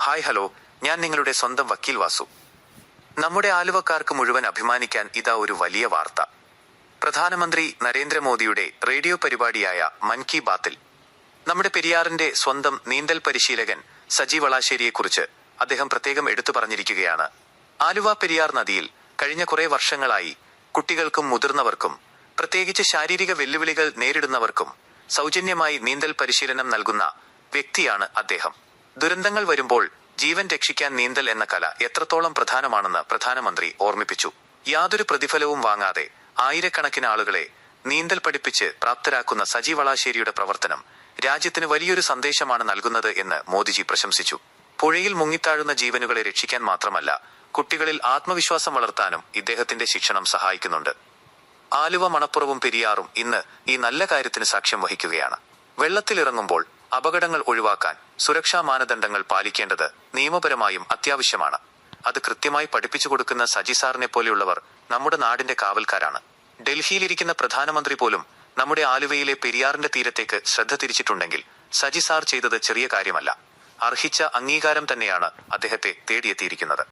Hi hello, ഞാൻ നിങ്ങളുടെ സ്വന്തം വക്കീൽ വാസു. നമ്മുടെ ആലുവക്കാർക്ക് മുഴുവൻ അഭിമാനിക്കാൻ ഇതാ ഒരു വലിയ വാർത്ത. പ്രധാനമന്ത്രി നരേന്ദ്രമോദിയുടെ റേഡിയോ പരിപാടിയായ മൻ കി ബാത്തിൽ നമ്മുടെ പെരിയാറിന്റെ സ്വന്തം നീന്തൽ പരിശീലകൻ സജി വളാശ്ശേരിയെക്കുറിച്ച് അദ്ദേഹം പ്രത്യേകം എടുത്തു പറഞ്ഞിരിക്കുകയാണ്. ആലുവ പെരിയാർ നദിയിൽ കഴിഞ്ഞ കുറെ വർഷങ്ങളായി കുട്ടികൾക്കും മുതിർന്നവർക്കും, പ്രത്യേകിച്ച് ശാരീരിക വെല്ലുവിളികൾ നേരിടുന്നവർക്കും സൗജന്യമായി നീന്തൽ പരിശീലനം നൽകുന്ന വ്യക്തിയാണ് അദ്ദേഹം. ദുരന്തങ്ങൾ വരുമ്പോൾ ജീവൻ രക്ഷിക്കാൻ നീന്തൽ എന്ന കല എത്രത്തോളം പ്രധാനമാണെന്ന് പ്രധാനമന്ത്രി ഓർമ്മിപ്പിച്ചു. യാതൊരു പ്രതിഫലവും വാങ്ങാതെ ആയിരക്കണക്കിന് ആളുകളെ നീന്തൽ പഠിപ്പിച്ച് പ്രാപ്തരാക്കുന്ന സജി വളാശ്ശേരിയുടെ പ്രവർത്തനം രാജ്യത്തിന് വലിയൊരു സന്ദേശമാണ് നൽകുന്നത് എന്ന് മോദിജി പ്രശംസിച്ചു. പുഴയിൽ മുങ്ങിത്താഴുന്ന ജീവനുകളെ രക്ഷിക്കാൻ മാത്രമല്ല, കുട്ടികളിൽ ആത്മവിശ്വാസം വളർത്താനും ഇദ്ദേഹത്തിന്റെ ശിക്ഷണം സഹായിക്കുന്നുണ്ട്. ആലുവ, മണപ്പുറവും പെരിയാറും ഇന്ന് ഈ നല്ല കാര്യത്തിന് സാക്ഷ്യം വഹിക്കുകയാണ്. വെള്ളത്തിലിറങ്ങുമ്പോൾ അപകടങ്ങൾ ഒഴിവാക്കാൻ സുരക്ഷാ മാനദണ്ഡങ്ങൾ പാലിക്കേണ്ടത് നിയമപരമായും അത്യാവശ്യമാണ്. അത് കൃത്യമായി പഠിപ്പിച്ചു കൊടുക്കുന്ന സജി സാറിനെ പോലെയുള്ളവർ നമ്മുടെ നാടിന്റെ കാവൽക്കാരാണ്. ഡൽഹിയിലിരിക്കുന്ന പ്രധാനമന്ത്രി പോലും നമ്മുടെ ആലുവയിലെ പെരിയാറിന്റെ തീരത്തേക്ക് ശ്രദ്ധ തിരിച്ചിട്ടുണ്ടെങ്കിൽ സജി സാർ ചെയ്തത് ചെറിയ കാര്യമല്ല. അർഹിച്ച അംഗീകാരം തന്നെയാണ് അദ്ദേഹത്തെ തേടിയെത്തിയിരിക്കുന്നത്.